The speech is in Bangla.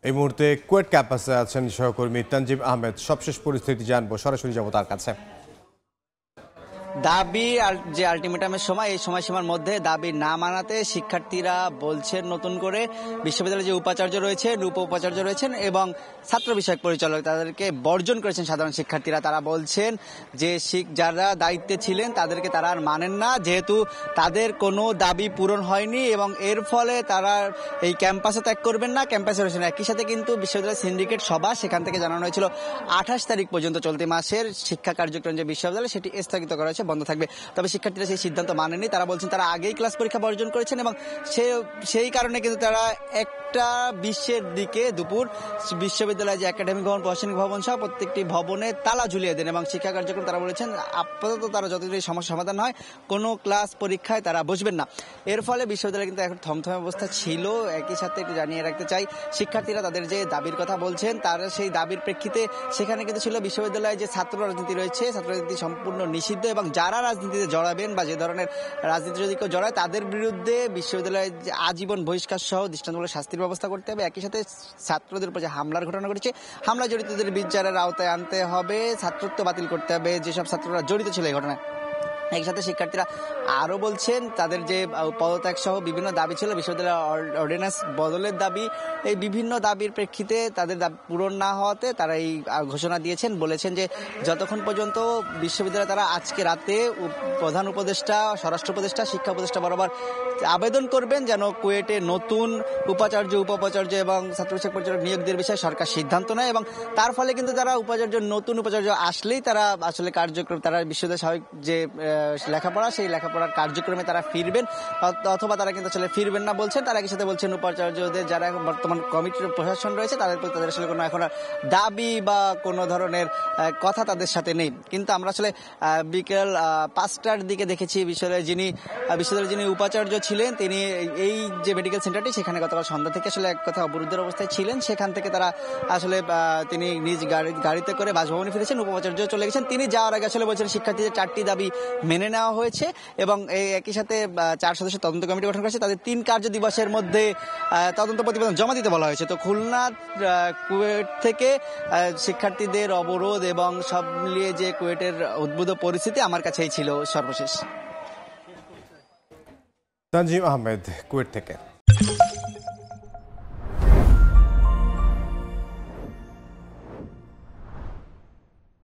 এই মুহূর্তে কুয়েট ক্যাম্পাসে আছেন সহকর্মী তানজিম আহমেদ। সবশেষ পরিস্থিতি জানবো, সরাসরি যাবো তার কাছে। দাবি আর যে আলটিমেটামের সময়, এই সময়সীমার মধ্যে দাবি না মানাতে শিক্ষার্থীরা বলছেন নতুন করে বিশ্ববিদ্যালয়ের যে উপাচার্য রয়েছেন, উপ উপাচার্য রয়েছেন এবং ছাত্র বিষয়ক পরিচালক তাদেরকে বর্জন করেছেন সাধারণ শিক্ষার্থীরা। তারা বলছেন যে যারা দায়িত্বে ছিলেন তাদেরকে তারা আর মানেন না, যেহেতু তাদের কোনো দাবি পূরণ হয়নি এবং এর ফলে তারা এই ক্যাম্পাসে ত্যাগ করবেন না, ক্যাম্পাসে রয়েছেন। একই সাথে কিন্তু বিশ্ববিদ্যালয়ের সিন্ডিকেট সভা, সেখান থেকে জানানো হয়েছিল 28 তারিখ পর্যন্ত চলতি মাসের শিক্ষা কার্যক্রম যে বিশ্ববিদ্যালয় সেটি স্থগিত করা হয়েছে, বন্ধ থাকবে। তবে শিক্ষার্থীরা সেই সিদ্ধান্ত মানেনি। তারা বলছেন তারা আগেই ক্লাস পরীক্ষা বর্জন করেছেন এবং সেই কারণে কিন্তু তারা 1টা 20-এর দিকে দুপুর বিশ্ববিদ্যালয়ের যে একাডেমিক ভবন, প্রশাসনিক ভবন সহ প্রত্যেকটি ভবনে তালা ঝুলিয়ে দেন এবং শিক্ষা কার্যক্রম তারা বলেছেন আপাতত তারা যতদিন সমস্যা সমাধান হয় কোনো ক্লাস পরীক্ষায় তারা বসবেন না। এর ফলে বিশ্ববিদ্যালয় কিন্তু এখন থমথমে অবস্থা ছিল। একই সাথে একটু জানিয়ে রাখতে চাই, শিক্ষার্থীরা তাদের যে দাবির কথা বলছেন তারা সেই দাবির প্রেক্ষিতে সেখানে কিন্তু ছিল বিশ্ববিদ্যালয়ে যে ছাত্র রাজনীতি রয়েছে, ছাত্র রাজনীতি সম্পূর্ণ নিষিদ্ধ এবং যারা রাজনীতিতে জড়াবেন বা যে ধরনের রাজনীতি যদি কেউ জড়ায় তাদের বিরুদ্ধে বিশ্ববিদ্যালয়ে আজীবন বহিষ্কার সহ দৃষ্টান্তমূলক শাস্তির ব্যবস্থা করতে হবে। একই সাথে ছাত্রদের উপর যে হামলার ঘটনা ঘটেছে, হামলা জড়িতদের বিচারের আওতায় আনতে হবে, ছাত্রত্ব বাতিল করতে হবে যেসব ছাত্ররা জড়িত ছিল এই ঘটনায়। একই সাথে শিক্ষার্থীরা আরও বলছেন তাদের যে পদত্যাগ সহ বিভিন্ন দাবি ছিল, বিশ্ববিদ্যালয়ের অর্ডিন্যান্স বদলের দাবি, এই বিভিন্ন দাবির প্রেক্ষিতে তাদের দাবি পূরণ না হওয়াতে তারা এই ঘোষণা দিয়েছেন। বলেছেন যে যতক্ষণ পর্যন্ত বিশ্ববিদ্যালয় তারা আজকে রাতে প্রধান উপদেষ্টা, স্বরাষ্ট্র উপদেষ্টা, শিক্ষা উপদেষ্টা বরাবর আবেদন করবেন যেন কুয়েটে নতুন উপাচার্য, উপ উপাচার্য এবং ছাত্র বিষয়ক পরিচালক নিয়োগদের বিষয়ে সরকার সিদ্ধান্ত নেয় এবং তার ফলে কিন্তু তারা নতুন উপাচার্য আসলেই তারা আসলে কার্যক্রম, তারা বিশ্ববিদ্যালয় স্বাভাবিক যে লেখাপড়া সেই লেখাপড়ার কার্যক্রমে তারা ফিরবেন, অথবা তারা কিন্তু আসলে ফিরবেন না বলছেন। তারা একই সাথে বলছেন উপাচার্যদের যারা বর্তমান কমিটির প্রশাসন রয়েছে তাদের প্রতি তাদের আসলে কোনো এখন দাবি বা কোনো ধরনের কথা তাদের সাথে নেই। কিন্তু আমরা আসলে বিকেল 5টার দিকে দেখেছি বিশ্ববিদ্যালয়ের যিনি উপাচার্য ছিলেন তিনি এই যে মেডিকেল সেন্টারটি সেখানে গতকাল সন্ধ্যা থেকে আসলে এক কথা অবরুদ্ধের অবস্থায় ছিলেন। সেখান থেকে তারা আসলে তিনি নিজ গাড়িতে করে বাসভবনে ফিরেছেন, উপাচার্য চলে গেছেন। তিনি যাওয়ার আগে আসলে বলছেন শিক্ষার্থীদের 4টি দাবি মেনে নেওয়া হয়েছে এবং এই একই সাথে 4 সদস্যের তদন্ত কমিটি গঠন করেছে। তাদের 3 কার্য দিবসের মধ্যে তদন্ত প্রতিবেদন জমা দিতে বলা হয়েছে। তো খুলনা কুয়েট থেকে শিক্ষার্থীদের অবরোধ এবং সব মিলিয়ে যে কুয়েটের উদ্ভূত পরিস্থিতি আমার কাছেই ছিল সর্বশেষ। তানজিম আহমেদ, কুয়েট থেকে।